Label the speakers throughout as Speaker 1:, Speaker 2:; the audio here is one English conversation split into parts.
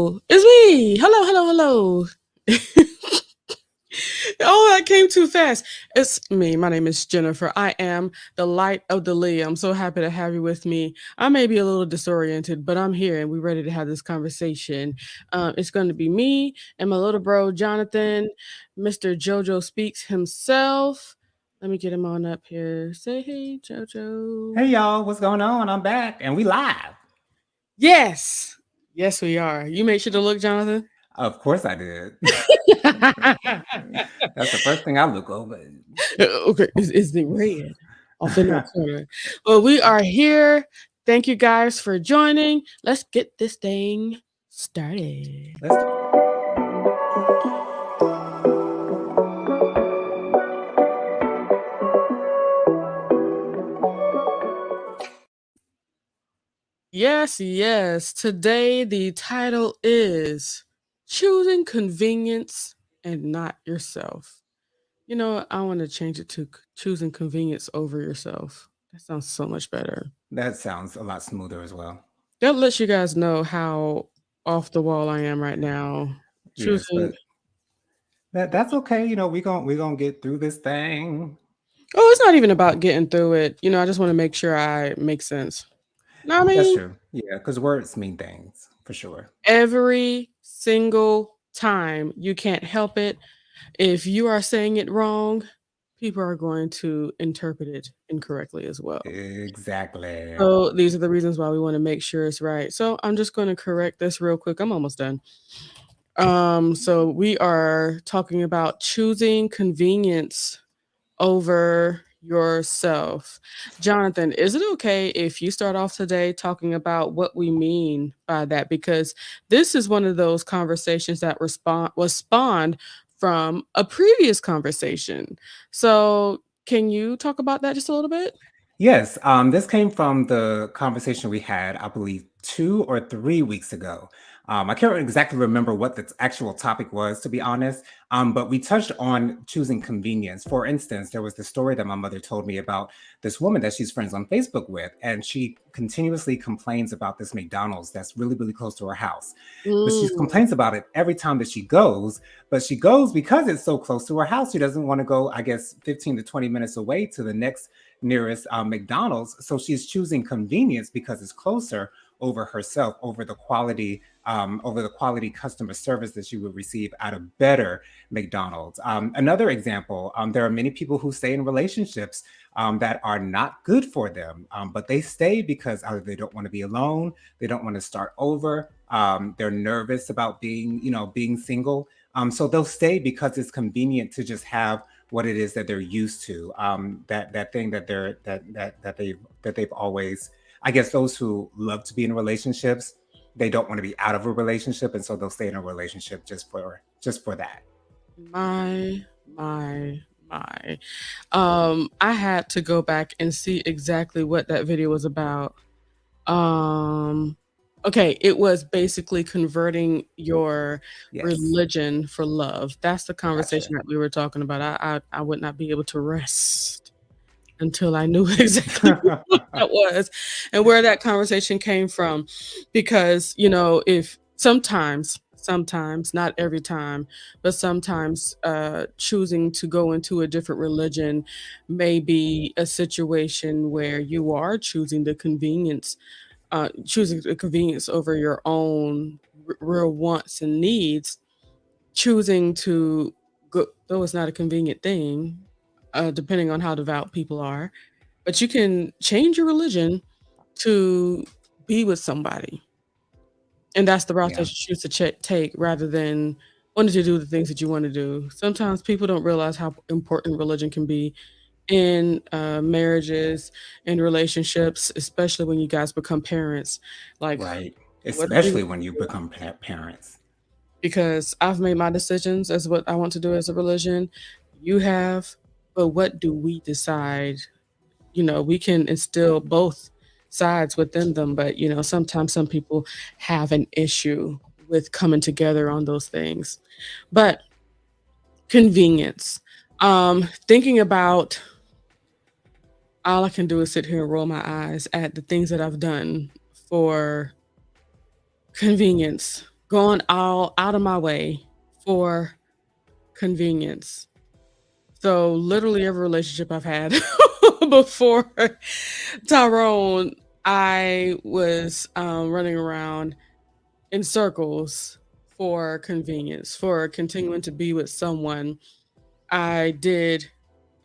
Speaker 1: Hello, it's me. Hello, hello, hello. Oh, that came too fast. It's me. My name is Jennifer. I am the light of the Lee. I'm so happy to have you with me. I may be a little disoriented, but I'm here and we're ready to have this conversation. It's going to be me and my little bro, Jonathan, Mr. JoJo Speaks himself. Let me get him on up here. Say hey, JoJo.
Speaker 2: Hey y'all, what's going on? I'm back and we live.
Speaker 1: Yes. Yes, we are. You made sure to look, Jonathan.
Speaker 2: Of course I did. That's the first thing I look over.
Speaker 1: Okay, is the red off in that corner. Well, we are here. Thank you guys for joining. Let's get this thing started.
Speaker 2: Let's
Speaker 1: Yes, yes. Today the title is Choosing Convenience and Not Yourself. You know, I want to change it to choosing convenience over yourself. That sounds so much better.
Speaker 2: that sounds a lot smoother as well.
Speaker 1: That lets you guys know how off the wall I am right now.
Speaker 2: Yes,
Speaker 1: Choosing.
Speaker 2: but that's okay. We gonna get through this thing.
Speaker 1: Oh, it's not even about getting through it. I just want to make sure I make sense. Know what I
Speaker 2: That's
Speaker 1: mean?
Speaker 2: true. Yeah, because words mean things for sure.
Speaker 1: Every single time you can't help it. If you are saying it wrong, people are going to interpret it incorrectly as well.
Speaker 2: Exactly.
Speaker 1: So these are the reasons why we want to make sure it's right. So I'm just going to correct this real quick. I'm almost done. So we are talking about choosing convenience over yourself. Jonathan, is it okay if you start off today talking about what we mean by that? Because this is one of those conversations that was spawned from a previous conversation. So can you talk about that just a little bit?
Speaker 2: Yes, this came from the conversation we had, I believe, 2 or 3 weeks ago. I can't exactly remember what the actual topic was, to be honest, but we touched on choosing convenience. For instance, there was the story that my mother told me about this woman that she's friends on Facebook with, and she continuously complains about this McDonald's that's really, really close to her house. But she
Speaker 1: Mm,
Speaker 2: complains about it every time that she goes, but she goes because it's so close to her house. She doesn't want to go, I guess, 15 to 20 minutes away to the nearest McDonald's. So she's choosing convenience because it's closer over herself, over the quality customer service that she would receive at a better McDonald's. Another example, there are many people who stay in relationships that are not good for them, but they stay because either they don't want to be alone, they don't want to start over, they're nervous about being single. So they'll stay because it's convenient to just have what it is that they're used to. That thing that they're that they've always. I guess those who love to be in relationships, they don't want to be out of a relationship, and so they'll stay in a relationship just for that.
Speaker 1: my, my, my. I had to go back and see exactly what that video was about. Um, okay, it was basically converting your
Speaker 2: Yes,
Speaker 1: religion for love. That's the conversation
Speaker 2: gotcha.
Speaker 1: that we were talking about. I would not be able to rest until I knew exactly what that was and where that conversation came from. Because, if sometimes, not every time, but sometimes choosing to go into a different religion may be a situation where you are choosing the convenience over your own real wants and needs, choosing to go, though it's not a convenient thing, depending on how devout people are, but you can change your religion to be with somebody. And that's the route
Speaker 2: Yeah,
Speaker 1: that you choose to take rather than wanting to do the things that you want to do. Sometimes people don't realize how important religion can be in marriages and relationships, especially when you guys become parents. Like,
Speaker 2: right.
Speaker 1: what are we
Speaker 2: Especially
Speaker 1: going
Speaker 2: when you
Speaker 1: to do?
Speaker 2: become parents.
Speaker 1: Because I've made my decisions as what I want to do as a religion. You have, but what do we decide? We can instill both sides within them, but sometimes some people have an issue with coming together on those things. But convenience. Thinking about all I can do is sit here and roll my eyes at the things that I've done for convenience. going all out of my way for convenience. So literally every relationship I've had before Tyrone, I was running around in circles for convenience, for continuing to be with someone. I did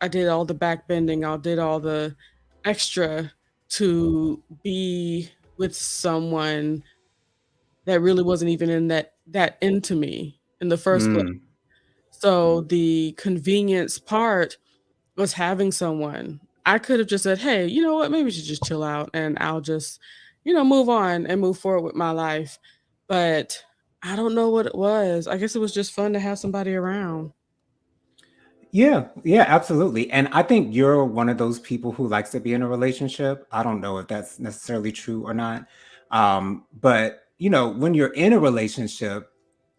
Speaker 1: I did all the back bending, I did all the extra to be with someone that really wasn't even in that into me in the first place.
Speaker 2: Mm.
Speaker 1: So the convenience part was having someone. I could have just said, "Hey, you know what? Maybe we should just chill out and I'll just, move on and move forward with my life." But I don't know what it was. I guess it was just fun to have somebody around.
Speaker 2: Yeah, yeah, absolutely. And I think you're one of those people who likes to be in a relationship. I don't know if that's necessarily true or not. But when you're in a relationship,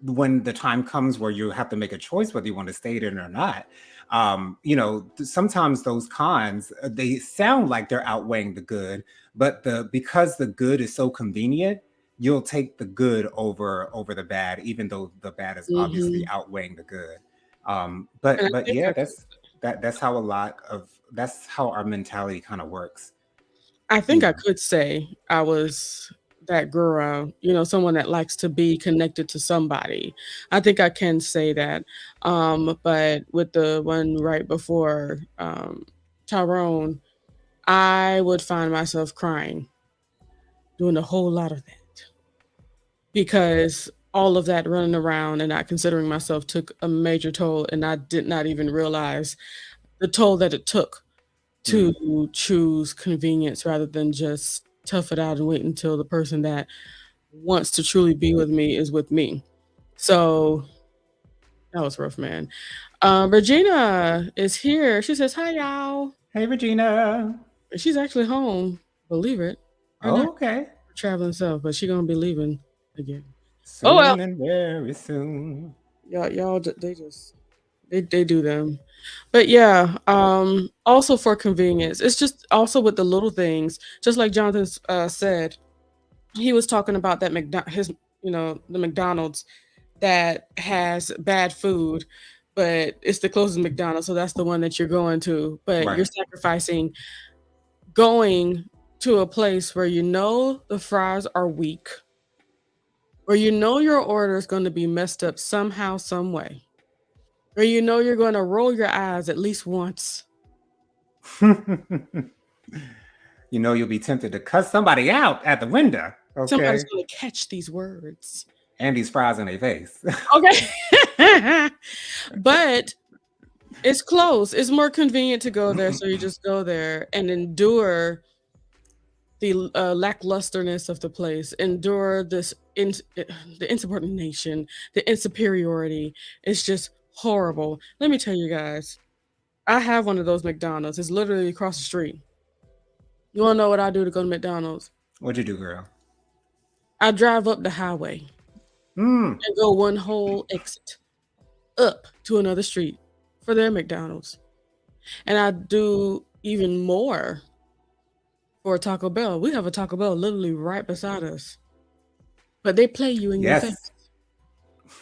Speaker 2: when the time comes where you have to make a choice whether you want to stay in it or not, sometimes those cons they sound like they're outweighing the good, but the because the good is so convenient, you'll take the good over the bad, even though the bad is obviously
Speaker 1: Mhm.
Speaker 2: outweighing the good.
Speaker 1: And I
Speaker 2: But
Speaker 1: think
Speaker 2: yeah,
Speaker 1: I could
Speaker 2: that's how our mentality kind of works,
Speaker 1: I
Speaker 2: you
Speaker 1: think I
Speaker 2: know.
Speaker 1: could say I was that girl, someone that likes to be connected to somebody. I think I can say that. But with the one right before Tyrone, I would find myself crying, doing a whole lot of that because all of that running around and not considering myself took a major toll, and I did not even realize the toll that it took
Speaker 2: Mm.
Speaker 1: to choose convenience rather than just tough it out and wait until the person that wants to truly be with me is with me. So that was rough, man. Regina is here. She says, "Hi, y'all."
Speaker 2: Hey, Regina.
Speaker 1: And she's actually home, believe it or not.
Speaker 2: Oh, okay.
Speaker 1: Her traveling self, but she gonna be leaving again. Oh well,
Speaker 2: Soon and very soon.
Speaker 1: y'all, they just they do them. But yeah, also for convenience, it's just also with the little things. Just like Jonathan said, he was talking about that the McDonald's that has bad food, but it's the closest McDonald's, so that's the one that you're going to. But you're
Speaker 2: Right.
Speaker 1: sacrificing going to a place where you know the fries are weak, where you know your order is going to be messed up somehow, some way, where you know you're going to roll your eyes at least once.
Speaker 2: You'll be tempted to cuss somebody out at the window,
Speaker 1: Somebody's
Speaker 2: okay?
Speaker 1: going to catch these words.
Speaker 2: And these fries in their face.
Speaker 1: Okay. But it's close. It's more convenient to go there, so you just go there and endure the lacklusterness of the place, endure the insubordination, the insuperiority. It's just horrible. Let me tell you guys, I have one of those McDonald's. It's literally across the street. You want to know what I do to go to McDonald's?
Speaker 2: What'd you do, girl?
Speaker 1: I drive up the highway
Speaker 2: Mm.
Speaker 1: and go one whole exit up to another street for their McDonald's. And I do even more for a Taco Bell. We have a Taco Bell literally right beside us, but they play you in your face.
Speaker 2: Yes.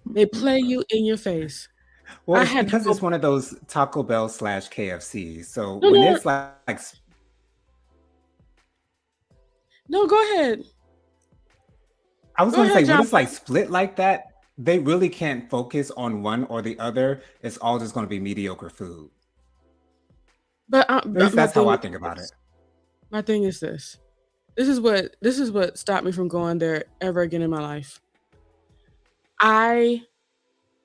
Speaker 1: They play you in your face.
Speaker 2: Well,
Speaker 1: I
Speaker 2: it's
Speaker 1: had to
Speaker 2: because
Speaker 1: go.
Speaker 2: it's one of those Taco Bell slash KFC. So
Speaker 1: No,
Speaker 2: when
Speaker 1: no,
Speaker 2: it's like
Speaker 1: no. Go ahead.
Speaker 2: I was
Speaker 1: Go
Speaker 2: going to say,
Speaker 1: ahead,
Speaker 2: when it's like
Speaker 1: Jonathan.
Speaker 2: split like that, they really can't focus on one or the other. It's all just going to be mediocre food.
Speaker 1: But,
Speaker 2: At least
Speaker 1: my
Speaker 2: that's how
Speaker 1: thing
Speaker 2: I
Speaker 1: is
Speaker 2: think about it.
Speaker 1: this. My thing is this. This is what stopped me from going there ever again in my life. I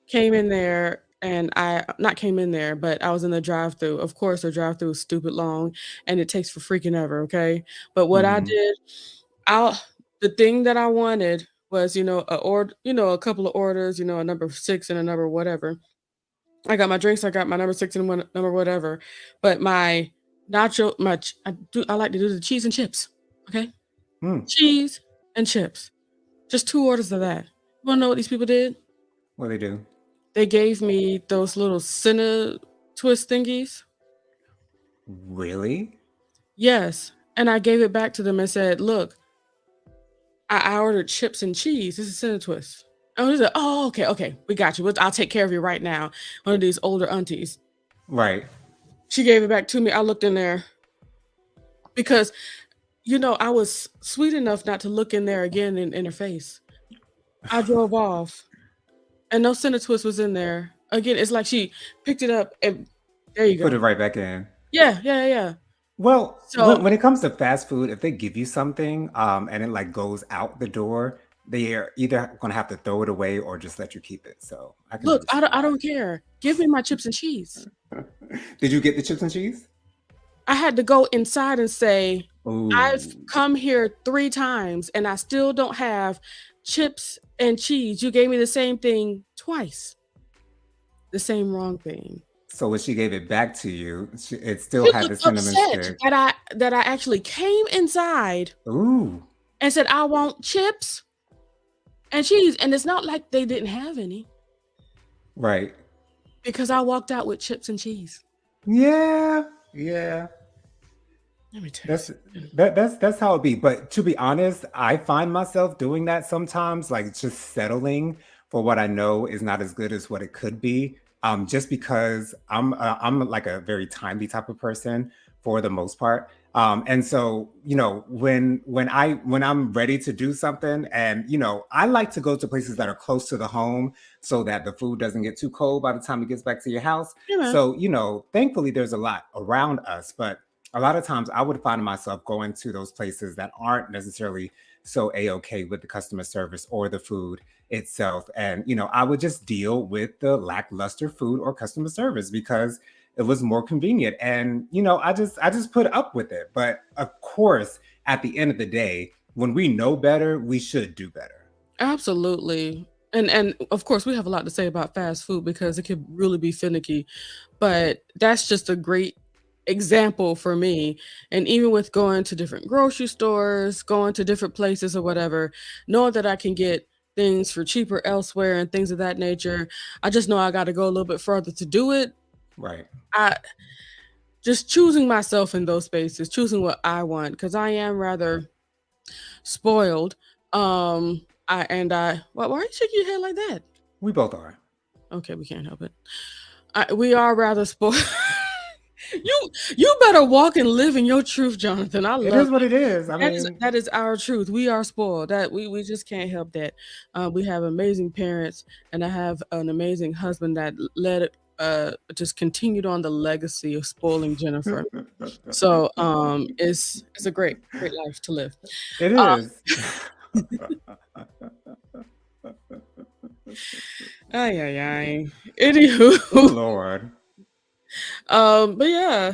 Speaker 1: came in there and I not came in there, but I was in the drive-through. Of course, the drive-through is stupid long and it takes for freaking ever, okay? But what I
Speaker 2: Hmm.
Speaker 1: did, I the thing that I wanted was, a couple of orders, a number 6 and a number whatever. I got my drinks, I got my number 6 and one number whatever. But my nacho my ch I like to do the cheese and chips, okay?
Speaker 2: Hmm.
Speaker 1: Cheese and chips. Just 2 orders of that. You wanna know what these people did?
Speaker 2: What do they do?
Speaker 1: They gave me those little Cinna twist thingies.
Speaker 2: Really?
Speaker 1: Yes, and I gave it back to them and said, "Look, I ordered chips and cheese. This is Cinnamon Twist. And he said, oh, okay, we got you. I'll take care of you right now. One of these older aunties.
Speaker 2: Right.
Speaker 1: She gave it back to me. I looked in there because, I was sweet enough not to look in there again in her face. I drove off and no Cinnamon Twist was in there. Again, it's like she picked it up and there you
Speaker 2: Put
Speaker 1: go.
Speaker 2: it right back in.
Speaker 1: Yeah.
Speaker 2: Well,
Speaker 1: So
Speaker 2: when it comes to fast food, if they give you something and it like goes out the door, they are either gonna have to throw it away or just let you keep it. So I can
Speaker 1: look,
Speaker 2: understand
Speaker 1: I don't care. Give me my chips and cheese.
Speaker 2: that. Did you get the chips and cheese?
Speaker 1: I had to go inside and say, I've
Speaker 2: Ooh,
Speaker 1: come here 3 times and I still don't have chips and cheese. You gave me the same thing twice. The same wrong thing.
Speaker 2: so when she gave it back to you, it still
Speaker 1: She
Speaker 2: had the
Speaker 1: looked
Speaker 2: cinnamon
Speaker 1: upset
Speaker 2: stick.
Speaker 1: that I actually came inside
Speaker 2: Ooh,
Speaker 1: and said, I want chips and cheese. And it's not like they didn't have any
Speaker 2: right.
Speaker 1: because I walked out with chips and cheese.
Speaker 2: Yeah.
Speaker 1: Let me tell you
Speaker 2: That's
Speaker 1: something.
Speaker 2: that's how it be. But to be honest, I find myself doing that sometimes, like just settling for what I know is not as good as what it could be. Just because I'm like a very timely type of person for the most part. And so when I'm ready to do something, and I like to go to places that are close to the home so that the food doesn't get too cold by the time it gets back to your house.
Speaker 1: Yeah, man.
Speaker 2: So thankfully there's a lot around us, but a lot of times I would find myself going to those places that aren't necessarily so a-okay with the customer service or the food itself. And I would just deal with the lackluster food or customer service because it was more convenient. And I just put up with it. But of course, at the end of the day, when we know better, we should do better.
Speaker 1: Absolutely. And of course we have a lot to say about fast food because it can really be finicky. But that's just a great example for me. And even with going to different grocery stores, going to different places or whatever, knowing that I can get things for cheaper elsewhere and things of that nature, I just know I got to go a little bit further to do it.
Speaker 2: Right.
Speaker 1: I just choosing myself in those spaces, choosing what I want because I am rather spoiled. Why are you shaking your head like that?
Speaker 2: We both are.
Speaker 1: Okay, we can't help it. We are rather spoiled. You better walk and live in your truth, Jonathan. I
Speaker 2: It
Speaker 1: love
Speaker 2: is what it is. I
Speaker 1: that. Is
Speaker 2: mean,
Speaker 1: that is our truth. We are spoiled. That we just can't help that. We have amazing parents, and I have an amazing husband that led just continued on the legacy of spoiling Jennifer. So it's a great life to live.
Speaker 2: it
Speaker 1: Uh,
Speaker 2: is.
Speaker 1: ay ay ay. Anywho,
Speaker 2: Oh Lord.
Speaker 1: but yeah,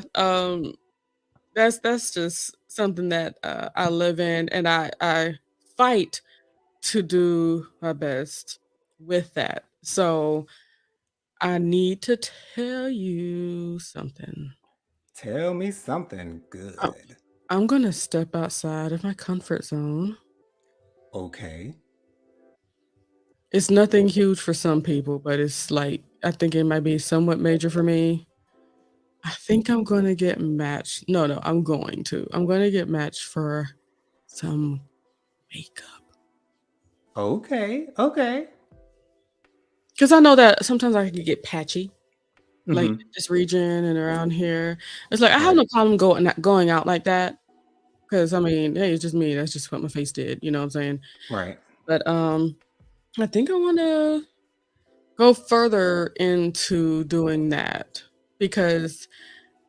Speaker 1: that's just something that I live in, and I fight to do my best with that. So I need to tell you something.
Speaker 2: Tell me something
Speaker 1: I-
Speaker 2: good.
Speaker 1: I'm gonna step outside of my comfort zone.
Speaker 2: Okay.
Speaker 1: It's nothing huge for some people, but it's like I think it might be somewhat major for me. I think I'm gonna get matched. No, I'm going to. I'm gonna get matched for some makeup.
Speaker 2: Okay.
Speaker 1: Because I know that sometimes I can get patchy, like
Speaker 2: Hmm.
Speaker 1: in this region and around here. It's like I have
Speaker 2: Right.
Speaker 1: no problem going out like that. Because I mean, hey, it's just me. That's just what my face did. You know what I'm saying?
Speaker 2: Right.
Speaker 1: But I think I want to go further into doing that because,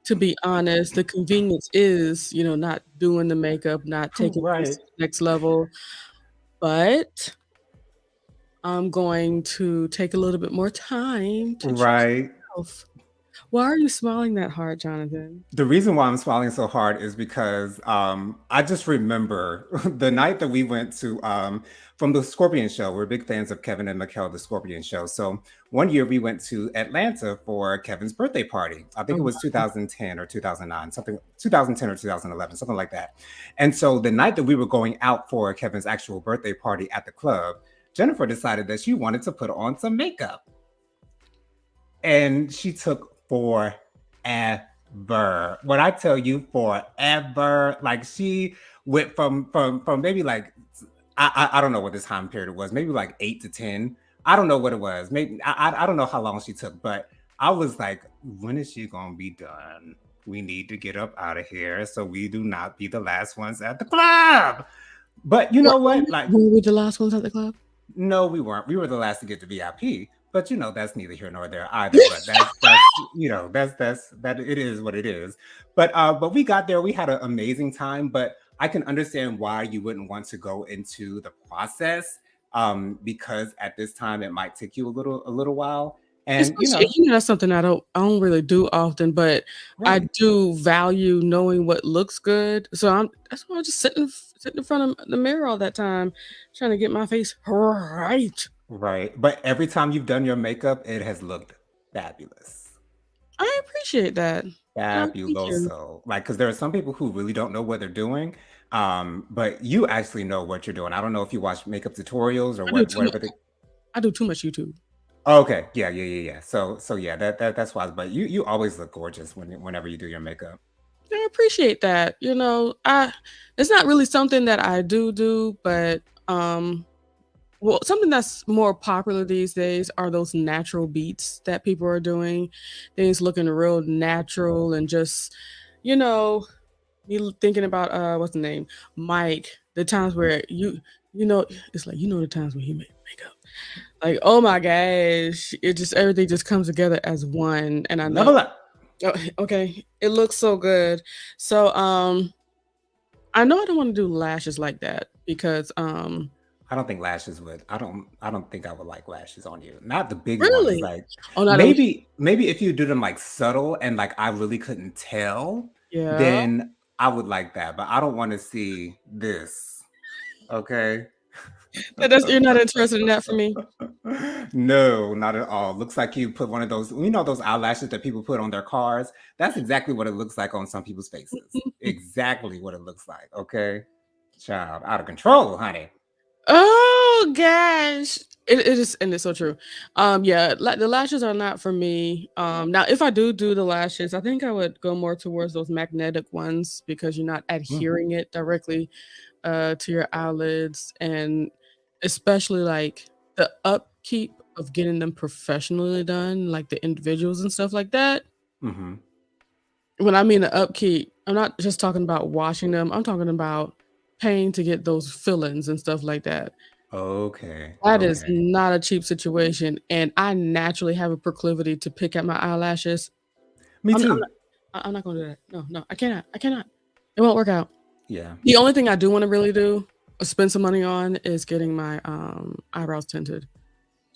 Speaker 1: to be honest, the convenience is, not doing the makeup, not taking things
Speaker 2: Right.
Speaker 1: to the next level. But I'm going to take a little bit more time to choose
Speaker 2: Right.
Speaker 1: myself. Why are you smiling that hard, Jonathan?
Speaker 2: The reason why I'm smiling so hard is because I just remember the night that we went to from the Scorpion Show. We're big fans of Kevin and Mikkel, the Scorpion Show. So one year we went to Atlanta for Kevin's birthday party. I think
Speaker 1: Oh,
Speaker 2: it was 2010 or 2009, something 2010 or 2011, something like that. And so the night that we were going out for Kevin's actual birthday party at the club, Jennifer decided that she wanted to put on some makeup, and she took forever. When I tell you forever, like she went from maybe like I don't know what this time period was. Maybe like 8 to 10. I don't know what it was. Maybe I don't know how long she took, but I was like, when is she gonna be done? We need to get up out of here so we do not be the last ones at the club. But you know what? Like,
Speaker 1: Were we the last ones at the club?
Speaker 2: no, we weren't. We were the last to get to VIP. But that's neither here nor there either. But that's it is what it is. But we got there. We had an amazing time. But I can understand why you wouldn't want to go into the process, because at this time it might take you a little while. And
Speaker 1: Especially, that's something I don't really do often, but I
Speaker 2: right.
Speaker 1: do value knowing what looks good. So that's why I just sitting in front of the mirror all that time, trying to get my face right.
Speaker 2: Right. But every time you've done your makeup, it has looked fabulous.
Speaker 1: I appreciate that. Thank you.
Speaker 2: Fabuloso. Like, because there are some people who really don't know what they're doing. But you actually know what you're doing. I don't know if you watch makeup tutorials or
Speaker 1: I do too much.
Speaker 2: whatever they.
Speaker 1: I do too much YouTube.
Speaker 2: Oh, okay. Yeah, yeah, yeah, yeah. So yeah, that's why. But you always look gorgeous whenever you do your makeup.
Speaker 1: I appreciate that. I it's not really something that I do, but well, something that's more popular these days are those natural beats that people are doing. Things looking real natural and just, you know, thinking about what's the name? Mike, the times where it's like the times when he made makeup. Like, oh my gosh, it just everything just comes together as one. And I know
Speaker 2: Level up.
Speaker 1: oh, okay, it looks so good. So I know I don't want to do lashes like that because
Speaker 2: I don't think lashes would. I don't think I would like lashes on you. Not the big ones.
Speaker 1: really.
Speaker 2: Like
Speaker 1: Oh no, I don't
Speaker 2: maybe if you do them like subtle and like I really couldn't tell,
Speaker 1: yeah.
Speaker 2: then I would like that. But I don't want to see this. Okay.
Speaker 1: You're not interested in that for me?
Speaker 2: No, not at all. Looks like you put one of those, those eyelashes that people put on their cars. That's exactly what it looks like on some people's faces. Exactly what it looks like. Okay. Child, out of control, honey.
Speaker 1: Oh gosh. It is, and it's so true. Yeah, like the lashes are not for me. Now if I do the lashes, I think I would go more towards those magnetic ones because you're not
Speaker 2: Mm,
Speaker 1: adhering it directly to your eyelids, and especially like the upkeep of getting them professionally done, like the individuals and stuff like that.
Speaker 2: mhm.
Speaker 1: When I mean the upkeep, I'm not just talking about washing them. I'm talking about paying to get those fillings and stuff like that.
Speaker 2: Okay.
Speaker 1: That is
Speaker 2: Okay.
Speaker 1: not a cheap situation, and I naturally have a proclivity to pick at my eyelashes.
Speaker 2: Me
Speaker 1: I'm
Speaker 2: too.
Speaker 1: not I'm not gonna do that. No, no, I cannot. I cannot. It won't work out.
Speaker 2: Yeah.
Speaker 1: The only thing I do wanna really do, spend some money on is getting my, eyebrows tinted,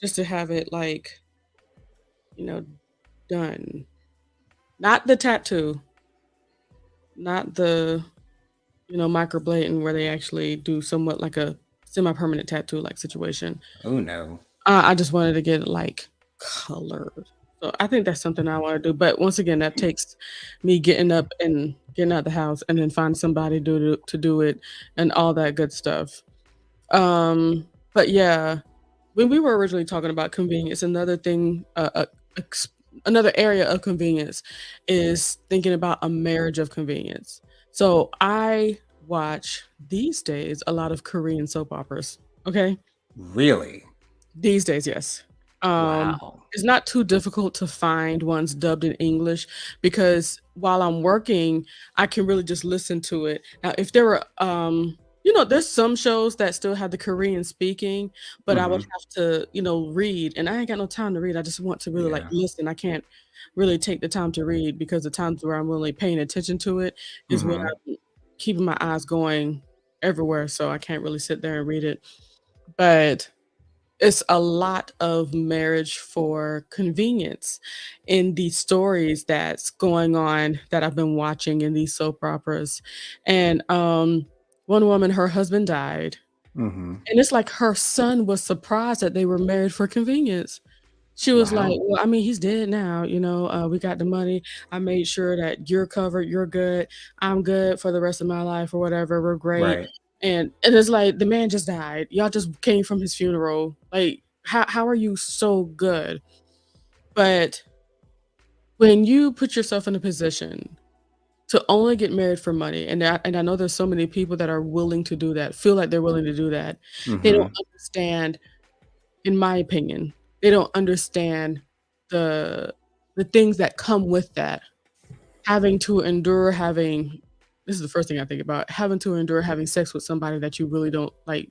Speaker 1: just to have it, like, you know, done. Not the tattoo, not the, microblading where they actually do somewhat like a semi-permanent tattoo-like situation.
Speaker 2: Oh no.
Speaker 1: I just wanted to get it, like, colored. So, I think that's something I wanna do, but once again, that takes me getting up and getting out the house and then find somebody to do it and all that good stuff. But yeah, when we were originally talking about convenience, another thing, ex another area of convenience is thinking about a marriage of convenience. So, I watch, these days, a lot of Korean soap operas, okay?
Speaker 2: Really?
Speaker 1: These days, yes.
Speaker 2: Wow.
Speaker 1: It's not too difficult to find ones dubbed in English because while I'm working, I can really just listen to it. Now, if there were, there's some shows that still have the Korean speaking, but I would
Speaker 2: Hmm.
Speaker 1: have to, read, and I ain't got no time to read. I just want to really like
Speaker 2: Yeah.
Speaker 1: listen. I can't really take the time to read because the times where I'm really paying attention to it is when
Speaker 2: Hmm.
Speaker 1: I'm keeping my eyes going everywhere, so I can't really sit there and read it. But it's a lot of marriage for convenience in these stories that's going on that I've been watching in these soap operas. And, one woman, her husband died,
Speaker 2: Hmm.
Speaker 1: and it's like her son was surprised that they were married for convenience. She was like,
Speaker 2: Wow.
Speaker 1: "Well, I mean, he's dead now, we got the money. I made sure that you're covered, you're good, I'm good for the rest of my life or whatever, we're great."
Speaker 2: Right.
Speaker 1: And it's like, the man just died. Y'all just came from his funeral. Like, how are you so good? But when you put yourself in a position to only get married for money, and I know there's so many people that are willing to do that, feel like they're willing to do that. They don't
Speaker 2: Hmm.
Speaker 1: understand, in my opinion, they don't understand the the things that come with that. Having to endure having this is the first thing I think about, having to endure having sex with somebody that you really don't, like,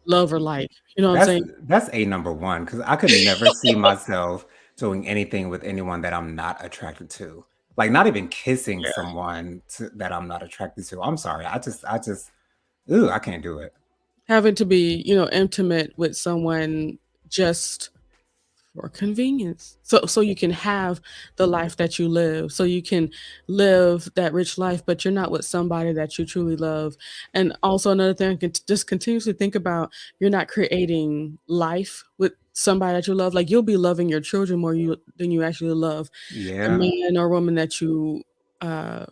Speaker 1: love or like, you know what I'm
Speaker 2: That's
Speaker 1: saying?
Speaker 2: that's a number one because I could never see myself doing anything with anyone that I'm not attracted to. Like not even kissing
Speaker 1: Yeah.
Speaker 2: someone that I'm not attracted to. I'm sorry. I just ooh, I can't do it.
Speaker 1: Having to be, intimate with someone just for convenience. So you can have the life that you live. So you can live that rich life, but you're not with somebody that you truly love. And also another thing I can just continuously think about, you're not creating life with somebody that you love. Like you'll be loving your children more than you actually love the
Speaker 2: Yeah.
Speaker 1: man or woman that you uh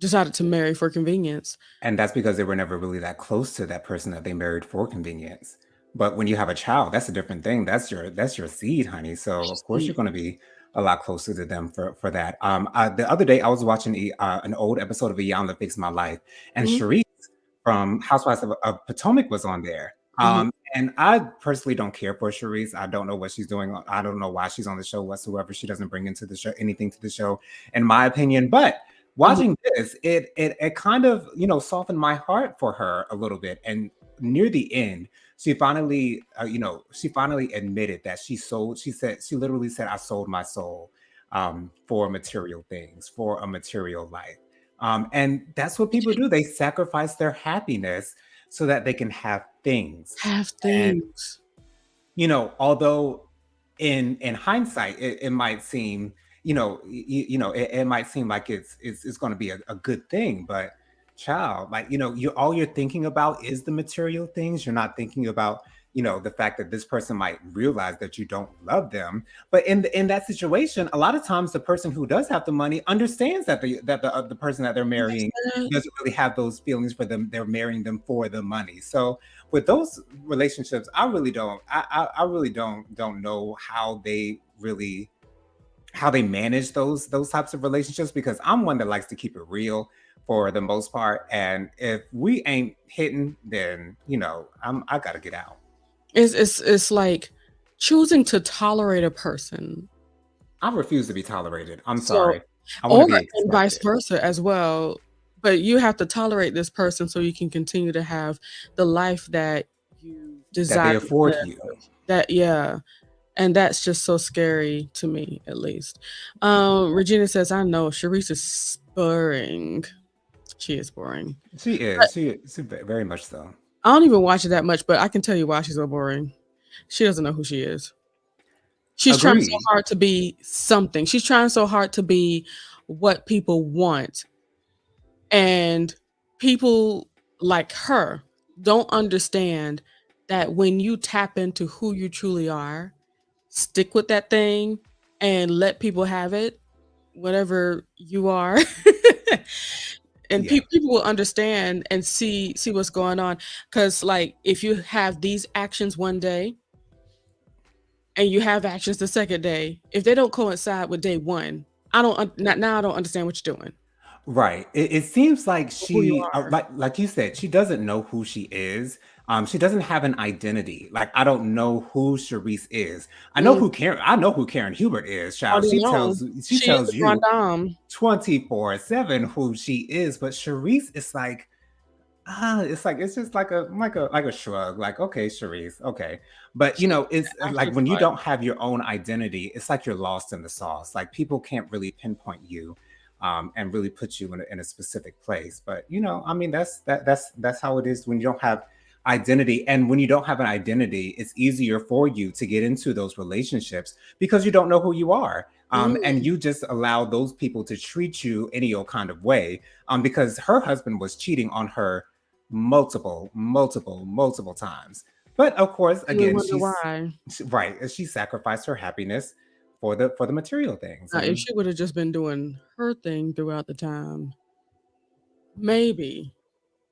Speaker 1: decided to marry for convenience.
Speaker 2: And that's because they were never really that close to that person that they married for convenience. But when you have a child, that's a different thing. That's your seed, honey. So of course you're going to be a lot closer to them for that. The other day I was watching an old episode of A Young That Fixed My Life, and
Speaker 1: Mhm,
Speaker 2: Sharice from Housewives of Potomac was on there.
Speaker 1: mhm.
Speaker 2: And I personally don't care for Sharice. I don't know what she's doing. I don't know why she's on the show whatsoever. She doesn't bring into the show anything to the show, in my opinion. But
Speaker 1: Mhm.
Speaker 2: watching this, it kind of softened my heart for her a little bit. And near the end, she finally admitted that she sold. She said she literally said, "I sold my soul for material things, for a material life." And that's what people do. They sacrifice their happiness so that they can have things.
Speaker 1: Have
Speaker 2: And
Speaker 1: things.
Speaker 2: although in hindsight it might seem it might seem like it's going to be a good thing, but child, like you all you're thinking about is the material things. You're not thinking about the fact that this person might realize that you don't love them. But in that situation, a lot of times the person who does have the money understands that the person that they're marrying
Speaker 1: Understand?
Speaker 2: doesn't really have those feelings for them. They're marrying them for the money. So with those relationships, I really don't know how they manage those types of relationships, because I'm one that likes to keep it real for the most part. And if we ain't hitting, then I gotta get out.
Speaker 1: It's like choosing to tolerate a person.
Speaker 2: I refuse to be tolerated. I'm
Speaker 1: So
Speaker 2: sorry. I want to
Speaker 1: or
Speaker 2: be
Speaker 1: and vice
Speaker 2: accepted.
Speaker 1: versa as well, but you have to tolerate this person so you can continue to have the life that you
Speaker 2: That
Speaker 1: desire
Speaker 2: they
Speaker 1: to live.
Speaker 2: afford you.
Speaker 1: That yeah, and that's just so scary to me, at least. Regina says, "I know Sharice is boring. She is boring.
Speaker 2: She
Speaker 1: But
Speaker 2: is. She very much so.
Speaker 1: I don't even watch it that much, but I can tell you why she's so boring. She doesn't know who she is. She's trying so
Speaker 2: Agreed.
Speaker 1: hard to be something. She's trying so hard to be what people want, and people like her don't understand that when you tap into who you truly are, stick with that thing and let people have it, whatever you are. And
Speaker 2: Yeah.
Speaker 1: people will understand and see what's going on, cuz like if you have these actions one day and you have actions the second day, if they don't coincide with day 1, I don't now I don't understand what you're doing
Speaker 2: Right. It seems like
Speaker 1: or who you
Speaker 2: she,
Speaker 1: are.
Speaker 2: like you said, she doesn't know who she is. She doesn't have an identity. Like I don't know who Sharice is.
Speaker 1: Mm,
Speaker 2: I know who Karen Hubert is, child.
Speaker 1: already know.
Speaker 2: She
Speaker 1: She is the
Speaker 2: tells
Speaker 1: grand
Speaker 2: you
Speaker 1: dame.
Speaker 2: 24/7 who she is. But Sharice is like, it's just like a shrug, like, okay, Sharice, okay. But
Speaker 1: She's
Speaker 2: it's like
Speaker 1: absolute
Speaker 2: when you
Speaker 1: slut.
Speaker 2: don't have your own identity, it's like you're lost in the sauce. Like people can't really pinpoint you and really put you in a specific place. But I mean that's how it is when you don't have identity. And when you don't have an identity, it's easier for you to get into those relationships because you don't know who you are. And
Speaker 1: Mm,
Speaker 2: you just allow those people to treat you any old kind of way. Because her husband was cheating on her multiple times. But of course,
Speaker 1: and we
Speaker 2: again,
Speaker 1: wonder why.
Speaker 2: right. She sacrificed her happiness for the material things.
Speaker 1: Now, if
Speaker 2: And
Speaker 1: she would have just been doing her thing throughout the time, maybe,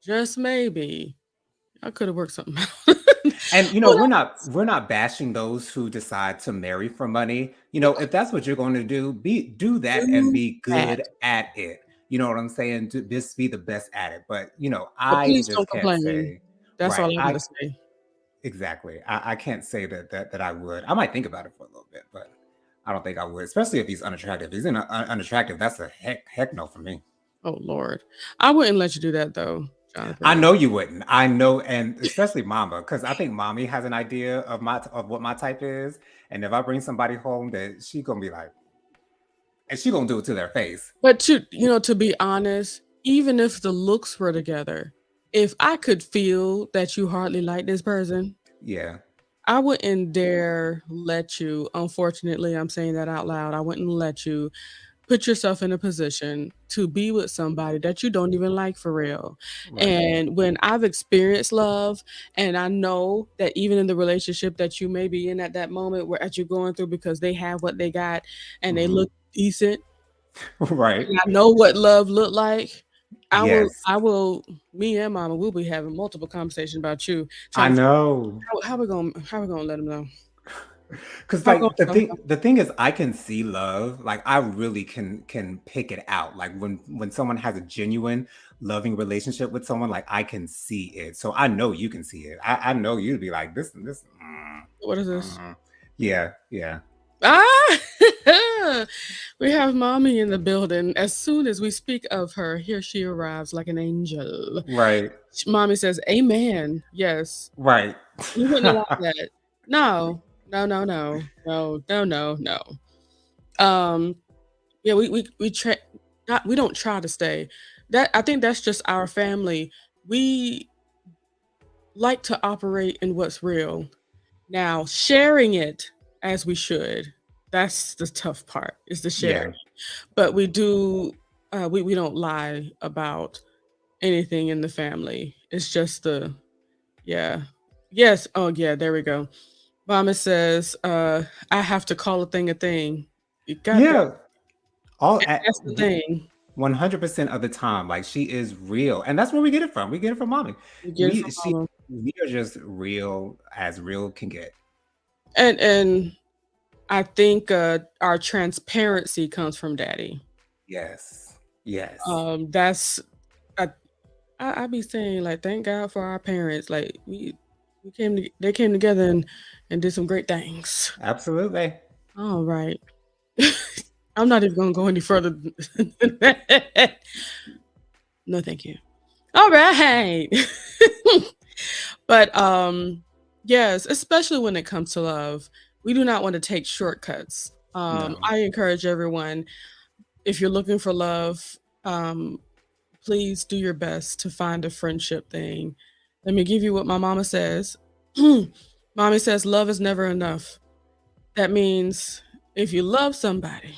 Speaker 1: just maybe, I could have worked something out.
Speaker 2: And
Speaker 1: Well,
Speaker 2: we're not bashing those who decide to marry for money. If that's what you're going to do, do that and
Speaker 1: do
Speaker 2: be
Speaker 1: that,
Speaker 2: good at it. You know what I'm saying? Just be the best at it. But
Speaker 1: but
Speaker 2: I
Speaker 1: please don't
Speaker 2: just can't
Speaker 1: complain.
Speaker 2: say,
Speaker 1: That's
Speaker 2: right.
Speaker 1: all I gotta say.
Speaker 2: Exactly. I can't say that I would. I might think about it for a little bit, but I don't think I would, especially if he's unattractive. If he's unattractive, that's a heck no for me.
Speaker 1: Oh Lord, I wouldn't let you do that though,
Speaker 2: I
Speaker 1: Jonathan.
Speaker 2: know you wouldn't. I know, and especially Mama, because I think Mommy has an idea of what my type is, and if I bring somebody home, that she gonna be like, and she gonna do it to their face.
Speaker 1: But to be honest, even if the looks were together, if I could feel that you hardly like this person,
Speaker 2: Yeah.
Speaker 1: I wouldn't dare let you. Unfortunately, I'm saying that out loud. I wouldn't let you put yourself in a position to be with somebody that you don't even like for real.
Speaker 2: Right.
Speaker 1: And when I've experienced love, and I know that even in the relationship that you may be in at that moment, where as you're going through, because they have what they got and they
Speaker 2: Hmm.
Speaker 1: look decent,
Speaker 2: Right.
Speaker 1: and I know what love looked like.
Speaker 2: Yes.
Speaker 1: I will. Me and Mama will be having multiple conversations about you,
Speaker 2: I
Speaker 1: trying to
Speaker 2: know.
Speaker 1: how we gonna let them know.
Speaker 2: Because
Speaker 1: How we
Speaker 2: like
Speaker 1: gonna
Speaker 2: the
Speaker 1: tell
Speaker 2: thing
Speaker 1: him?
Speaker 2: the thing is I can see love. Like I really can pick it out. Like when someone has a genuine loving relationship with someone, like I can see it. So I know you can see it. I know you'd be like this.
Speaker 1: What is this?
Speaker 2: Mm. Yeah, yeah.
Speaker 1: Ah, we have mommy in the building. As soon as we speak of her, here she arrives like an angel.
Speaker 2: Right.
Speaker 1: Mommy says, "Amen." Yes,
Speaker 2: Right.
Speaker 1: you wouldn't allow that. No, no, no, no, no, no, no, no. Yeah, we don't try to stay. That I think that's just our family. We like to operate in what's real. Now, sharing it as we should, that's the tough part, is the sharing.
Speaker 2: Yeah.
Speaker 1: But we do we don't lie about anything in the family. It's just the yeah. Yes. Oh yeah, there we go. Mama says, I have to call a thing a thing. You got that.
Speaker 2: Yeah. All
Speaker 1: And
Speaker 2: at
Speaker 1: that's the thing.
Speaker 2: 100% of the time, like she is real, and that's where we get it from. We get it from mommy.
Speaker 1: You get it
Speaker 2: We
Speaker 1: from
Speaker 2: she
Speaker 1: mama.
Speaker 2: we are just real as real can get.
Speaker 1: And I think our transparency comes from daddy.
Speaker 2: Yes. Yes.
Speaker 1: That's I I be saying like thank God for our parents. Like they came together and did some great things.
Speaker 2: Absolutely.
Speaker 1: All right. I'm not even gonna go any further than that. No, thank you. All right. But yes, especially when it comes to love, we do not want to take shortcuts.
Speaker 2: No.
Speaker 1: I encourage everyone, if you're looking for love, um, please do your best to find a friendship thing. Let me give you what my mama says. Mommy says love is never enough. That means if you love somebody,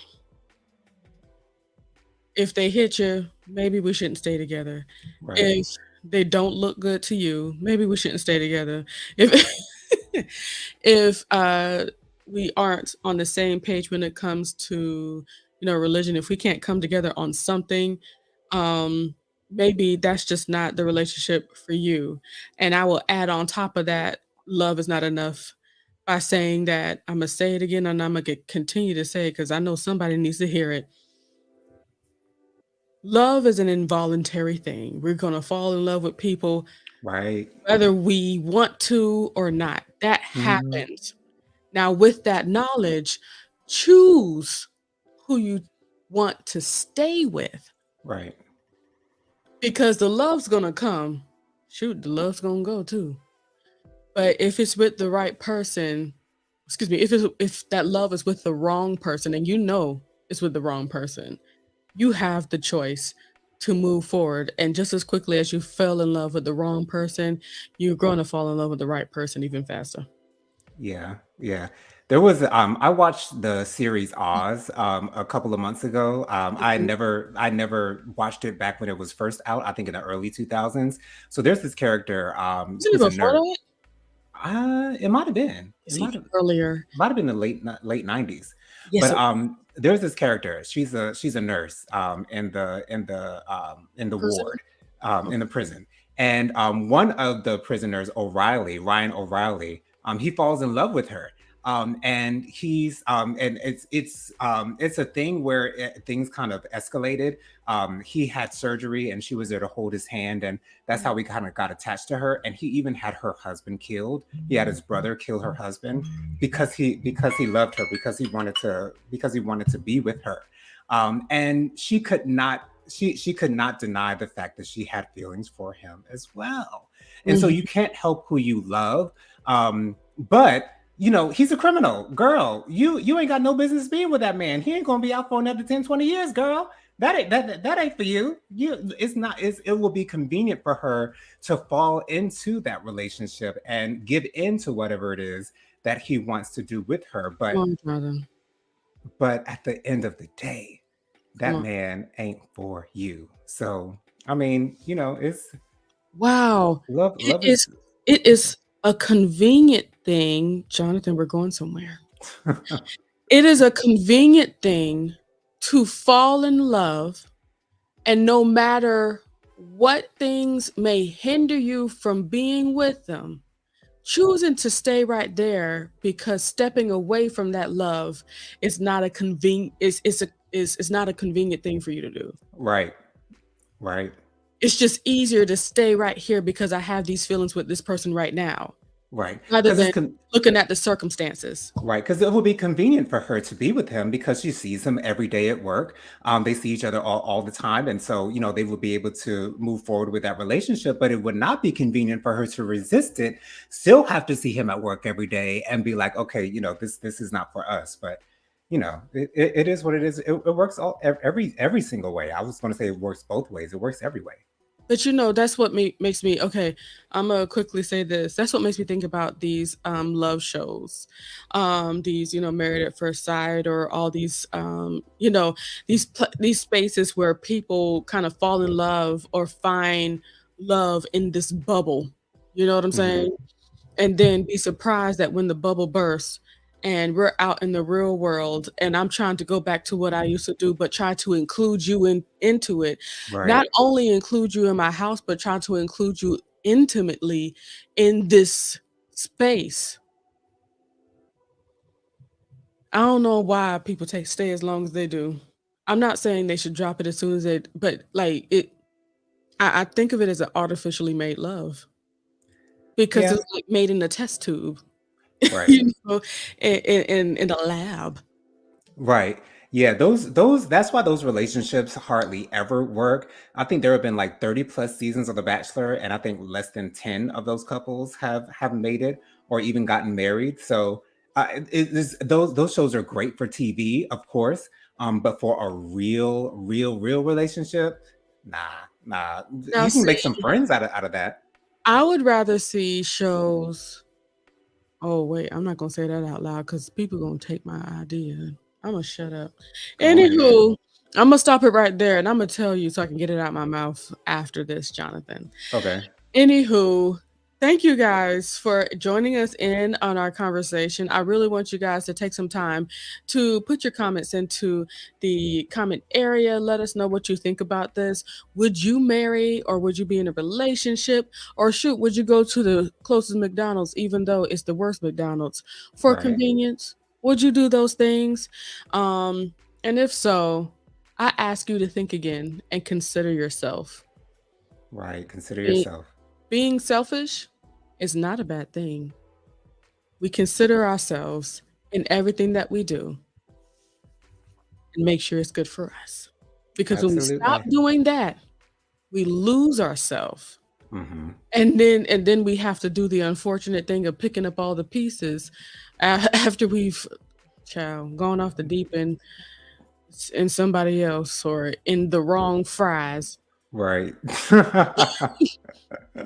Speaker 1: if they hit you, maybe we shouldn't stay together.
Speaker 2: Right.
Speaker 1: If they don't look good to you, maybe we shouldn't stay together. If if we aren't on the same page when it comes to religion, if we can't come together on something, um, maybe that's just not the relationship for you. And I will add on top of that, love is not enough by saying that I'm gonna say it again and I'm gonna continue to say it because I know somebody needs to hear it. Love is an involuntary thing. We're gonna fall in love with people
Speaker 2: Right.
Speaker 1: whether we want to or not. That
Speaker 2: Mhm.
Speaker 1: happens. Now, with that knowledge, choose who you want to stay with
Speaker 2: Right.
Speaker 1: because the love's gonna come. Shoot, the love's gonna go too. But if it's with the right person, excuse me, if that love is with the wrong person and you know it's with the wrong person, you have the choice to move forward. And just as quickly as you fell in love with the wrong person, you're going to fall in love with the right person even faster.
Speaker 2: Yeah. Yeah. There was I watched the series Oz a couple of months ago.
Speaker 1: Mhm.
Speaker 2: I never watched it back when it was first out, I think in the early 2000s. So there's this character
Speaker 1: Wasn't it
Speaker 2: who's a
Speaker 1: before
Speaker 2: nerd.
Speaker 1: that?
Speaker 2: It might have been. It
Speaker 1: It's even earlier.
Speaker 2: might have been the late 90s.
Speaker 1: Yes,
Speaker 2: But
Speaker 1: it
Speaker 2: there's this character. She's a nurse in the
Speaker 1: prison?
Speaker 2: ward in the prison. And one of the prisoners, Ryan O'Reilly, he falls in love with her. And and it's a thing where things kind of escalated. He had surgery and she was there to hold his hand, and that's how we kind of got attached to her. And he even had her husband killed. He had his brother kill her husband because he loved her, because he wanted to be with her. And she could not deny the fact that she had feelings for him as well. And so
Speaker 1: Mhm.
Speaker 2: you can't help who you love. But he's a criminal. Girl, you ain't got no business being with that man. He ain't gonna be out for another 10, 20 years, girl. That ain't for you. It's not, it will be convenient for her to fall into that relationship and give in to whatever it is that he wants to do with her.
Speaker 1: Come on, Jonathan.
Speaker 2: But at the end of the day,
Speaker 1: Come
Speaker 2: that
Speaker 1: on.
Speaker 2: man ain't for you. So I mean, it's
Speaker 1: Wow.
Speaker 2: love.
Speaker 1: It
Speaker 2: Love is
Speaker 1: is it is a convenient thing, Jonathan, we're going somewhere. It is a convenient thing to fall in love, and no matter what things may hinder you from being with them, choosing to stay right there because stepping away from that love is not a is not a convenient thing for you to do.
Speaker 2: right, right,
Speaker 1: It's just easier to stay right here because I have these feelings with this person right now,
Speaker 2: right.
Speaker 1: rather
Speaker 2: Because
Speaker 1: than looking at the circumstances.
Speaker 2: right, because it will be convenient for her to be with him because she sees him every day at work. They see each other all the time, and so they will be able to move forward with that relationship. But it would not be convenient for her to resist it, still have to see him at work every day, and be like, okay, this is not for us. But it is what it is. It works every single way. I was going to say it works both ways. It works every way.
Speaker 1: But that's what makes me okay. I'm gonna quickly say this. That's what makes me think about these love shows, these Married at First Sight, or all these these spaces where people kind of fall in love or find love in this bubble. You know what I'm
Speaker 2: Mhm.
Speaker 1: saying? And then be surprised that when the bubble bursts and we're out in the real world and I'm trying to go back to what I used to do, but try to include you into it.
Speaker 2: Right.
Speaker 1: Not only include you in my house, but try to include you intimately in this space. I don't know why people stay as long as they do. I'm not saying they should drop it as soon as it, but like it, I think of it as an artificially made love because
Speaker 2: Yeah.
Speaker 1: it's like made in a test tube,
Speaker 2: Right.
Speaker 1: you know, in a lab.
Speaker 2: Right. Yeah, those that's why those relationships hardly ever work. I think there have been like 30 plus seasons of The Bachelor, and I think less than 10 of those couples have made it or even gotten married. So those shows are great for TV, of course. But for a real relationship, nah, nah.
Speaker 1: Now
Speaker 2: You can
Speaker 1: see,
Speaker 2: make some friends out of that.
Speaker 1: I would rather see shows. Oh wait, I'm not gonna say that out loud because people gonna take my idea. Imma shut up.
Speaker 2: Go on ahead.
Speaker 1: Anywho, Imma stop it right there, and Imma tell you so I can get it out my mouth after this, Jonathan.
Speaker 2: Okay.
Speaker 1: Anywho, thank you guys for joining us in on our conversation. I really want you guys to take some time to put your comments into the comment area. Let us know what you think about this. Would you marry, or would you be in a relationship? Or shoot, would you go to the closest McDonald's even though it's the worst McDonald's for
Speaker 2: Right.
Speaker 1: convenience? Would you do those things? And if so, I ask you to think again and consider yourself.
Speaker 2: Right. Consider yourself.
Speaker 1: Being selfish is not a bad thing. We consider ourselves in everything that we do and make sure it's good for us. Because when we stop
Speaker 2: Absolutely.
Speaker 1: doing that, we lose ourselves.
Speaker 2: Hmm.
Speaker 1: And then we have to do the unfortunate thing of picking up all the pieces after we've gone off the deep end in somebody else or in the wrong fries.
Speaker 2: Right.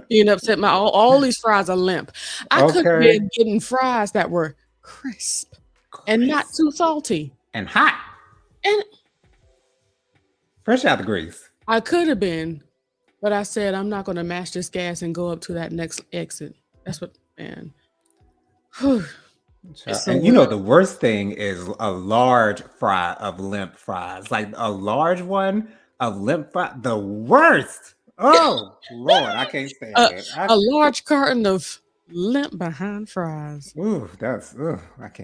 Speaker 1: Being upset, all these fries are limp. I could have
Speaker 2: Okay.
Speaker 1: been getting fries that were crisp and not
Speaker 2: Grease.
Speaker 1: too salty.
Speaker 2: And hot.
Speaker 1: And
Speaker 2: Fresh out the grease.
Speaker 1: I could have been, but I said I'm not gonna mash this gas and go up to that next exit. That's what, man. Whew. So
Speaker 2: And the worst thing is a large fry of limp fries. Like a large one of limp fry. The worst. Oh Lord, I can't stand
Speaker 1: a,
Speaker 2: it.
Speaker 1: a large carton of limp behind fries.
Speaker 2: I can't
Speaker 1: Oh,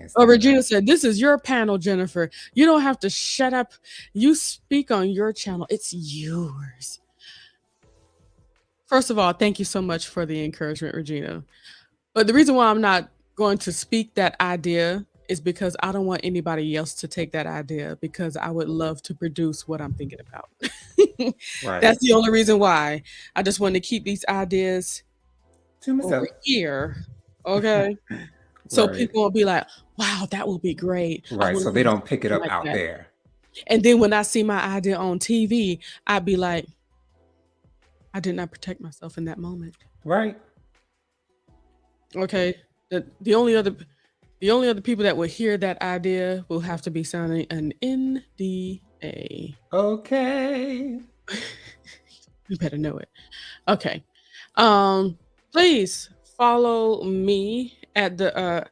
Speaker 2: stand
Speaker 1: Regina
Speaker 2: that.
Speaker 1: said, "This is your panel, Jennifer. You don't have to shut up. You speak on your channel. It's yours." First of all, thank you so much for the encouragement, Regina. But the reason why I'm not going to speak that idea is because I don't want anybody else to take that idea because I would love to produce what I'm thinking about.
Speaker 2: Right.
Speaker 1: That's the only reason why. I just want to keep these ideas
Speaker 2: To
Speaker 1: over
Speaker 2: myself.
Speaker 1: here. Okay. So
Speaker 2: Right.
Speaker 1: people will be like, wow, that will be great. I
Speaker 2: Right.
Speaker 1: would
Speaker 2: So they
Speaker 1: love
Speaker 2: don't pick it
Speaker 1: something
Speaker 2: up
Speaker 1: like
Speaker 2: out
Speaker 1: that.
Speaker 2: there.
Speaker 1: And then when I see my idea on TV, I'd be like, I did not protect myself in that moment.
Speaker 2: Right.
Speaker 1: Okay. The only other people that will hear that idea will have to be signing an NDA.
Speaker 2: Okay.
Speaker 1: You better know it. Okay. Please follow me at the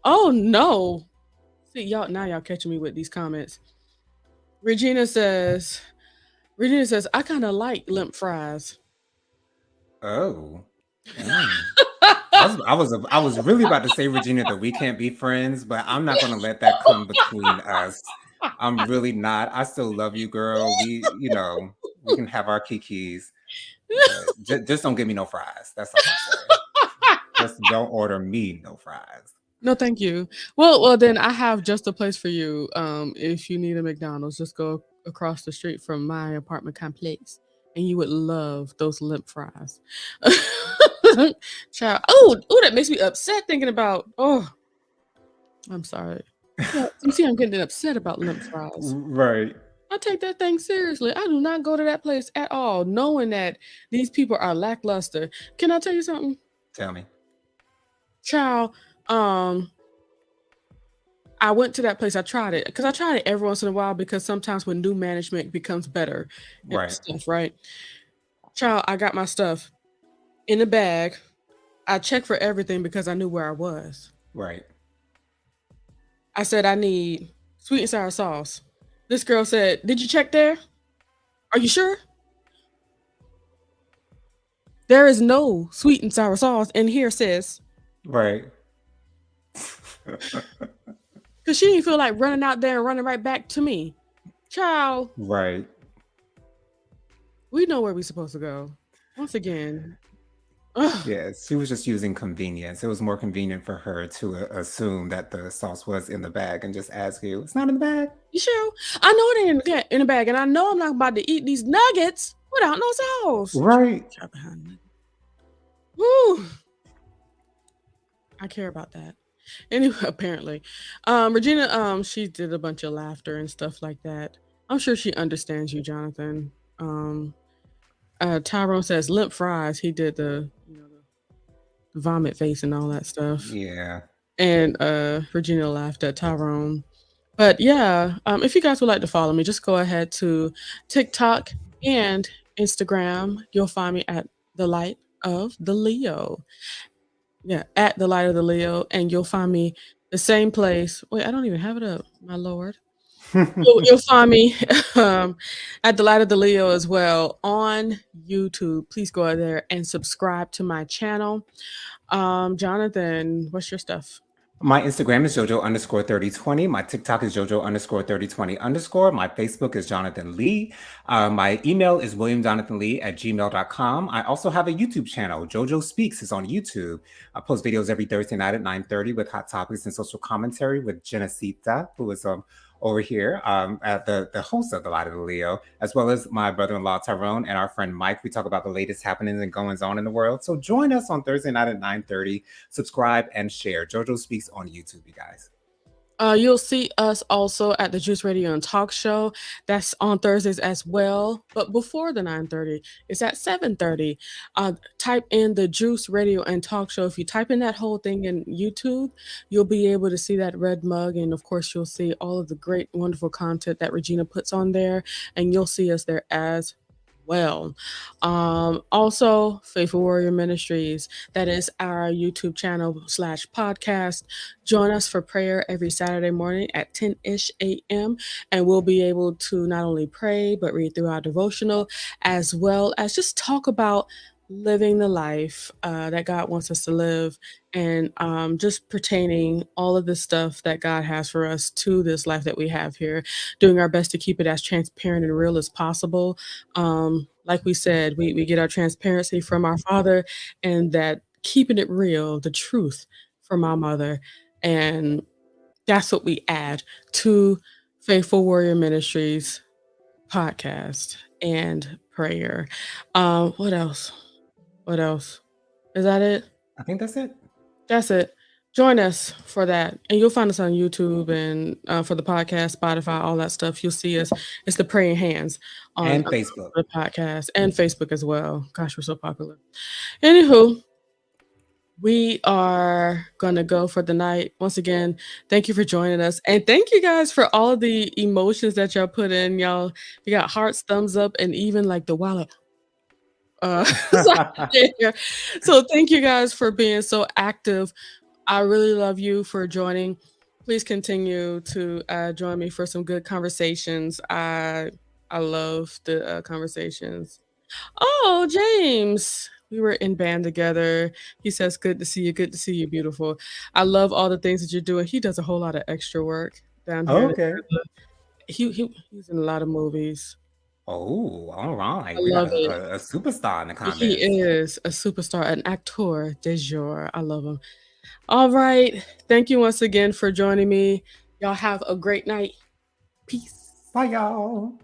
Speaker 1: oh no. See y'all catching me with these comments. Regina says, I kind of like limp fries.
Speaker 2: Oh. Mm. I was really about to say, Regina, that we can't be friends, but I'm not gonna let that come between us. I'm really not. I still love you, girl. We can have our kikis, but just don't give me no fries. That's all I say. Just don't order me no fries.
Speaker 1: No, thank you. Well, then I have just a place for you. If you need a McDonald's, just go across the street from my apartment complex, and you would love those limp fries. Child, that makes me upset thinking about. Oh, I'm sorry. Yeah, you see, I'm getting upset about limp fries.
Speaker 2: Right.
Speaker 1: I take that thing seriously. I do not go to that place at all, knowing that these people are lackluster. Can I tell you something,
Speaker 2: Tell me.
Speaker 1: child? I went to that place. I tried it because I tried it every once in a while because sometimes when new management becomes better and
Speaker 2: Right.
Speaker 1: stuff, right? Child, I got my stuff in the bag. I checked for everything because I knew where I was.
Speaker 2: Right.
Speaker 1: I said, I need sweet and sour sauce. This girl said, did you check there? Are you sure? There is no sweet and sour sauce in here, sis.
Speaker 2: Right.
Speaker 1: Because she didn't feel like running out there and running right back to me. Child,
Speaker 2: Right.
Speaker 1: we know where we're supposed to go. Once again. Ugh.
Speaker 2: Yes, she was just using convenience. It was more convenient for her to assume that the sauce was in the bag and just ask you, "It's not in the bag."
Speaker 1: You sure? I know it ain't in the bag, and I know I'm not about to eat these nuggets without no sauce.
Speaker 2: Right.
Speaker 1: Woo. I care about that. Anyway, apparently. Regina, she did a bunch of laughter and stuff like that. I'm sure she understands you, Jonathan. Tyrone says limp fries. He did the vomit face and all that stuff.
Speaker 2: Yeah.
Speaker 1: And Regina laughed at Tyrone. But yeah, if you guys would like to follow me, just go ahead to TikTok and Instagram. You'll find me at The Light of the Leo. Yeah, at The Light of the Leo. And you'll find me the same place. Wait, I don't even have it up, my lord. You'll find me at The Light of the Leo as well on YouTube. Please go there and subscribe to my channel. Jonathan, what's your stuff?
Speaker 2: My Instagram is JoJo_3020. My TikTok is JoJo_3020_. My Facebook is Jonathan Lee. My email is WilliamJonathanLee@gmail.com. I also have a YouTube channel. JoJo Speaks is on YouTube. I post videos every Thursday night at 9:30 with hot topics and social commentary with Genesita, who is over here at the host of The Light of the Leo, as well as my brother-in-law Tyrone and our friend Mike. We talk about the latest happenings and goings on in the world. So join us on Thursday night at 9:30. Subscribe and share. JoJo Speaks on YouTube, you guys.
Speaker 1: You'll see us also at the Juice Radio and Talk Show. That's on Thursdays as well. But before the 9:30, it's at 7:30. Type in the Juice Radio and Talk Show. If you type in that whole thing in YouTube, you'll be able to see that red mug. And of course, you'll see all of the great, wonderful content that Regina puts on there. And you'll see us there as well. Also, Faithful Warrior Ministries, that is our YouTube channel slash podcast. Join us for prayer every Saturday morning at 10-ish a.m. And we'll be able to not only pray, but read through our devotional, as well as just talk about living the life that God wants us to live, and just pertaining all of the stuff that God has for us to this life that we have here, doing our best to keep it as transparent and real as possible. Like we said, we get our transparency from our Father, and that keeping it real, the truth, from our mother. And that's what we add to Faithful Warrior Ministries podcast and prayer. What else? What else? Is that it?
Speaker 2: I think that's it.
Speaker 1: That's it. Join us for that. And you'll find us on YouTube and for the podcast, Spotify, all that stuff. You'll see us. It's the Praying Hands on
Speaker 2: And Facebook.
Speaker 1: the podcast and Facebook as well. Gosh, we're so popular. Anywho, we are gonna go for the night. Once again, thank you for joining us, and thank you guys for all of the emotions that y'all put in. Y'all, you got hearts, thumbs up, and even like the wallet. Yeah. So thank you guys for being so active. I really love you for joining. Please continue to join me for some good conversations. I love the conversations. Oh, James, we were in band together. He says, "Good to see you. Good to see you, beautiful." I love all the things that you're doing. He does a whole lot of extra work down here in
Speaker 2: Okay.
Speaker 1: Atlanta. He's in a lot of movies.
Speaker 2: Oh, all
Speaker 1: I
Speaker 2: right. We got
Speaker 1: love it.
Speaker 2: a superstar in the
Speaker 1: He
Speaker 2: comments.
Speaker 1: is a superstar, an actor de jour. I love him. All right. Thank you once again for joining me. Y'all have a great night. Peace.
Speaker 2: Bye, y'all.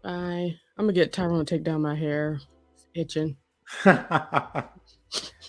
Speaker 1: Bye. I'm gonna get Tyrone to take down my hair. It's itching.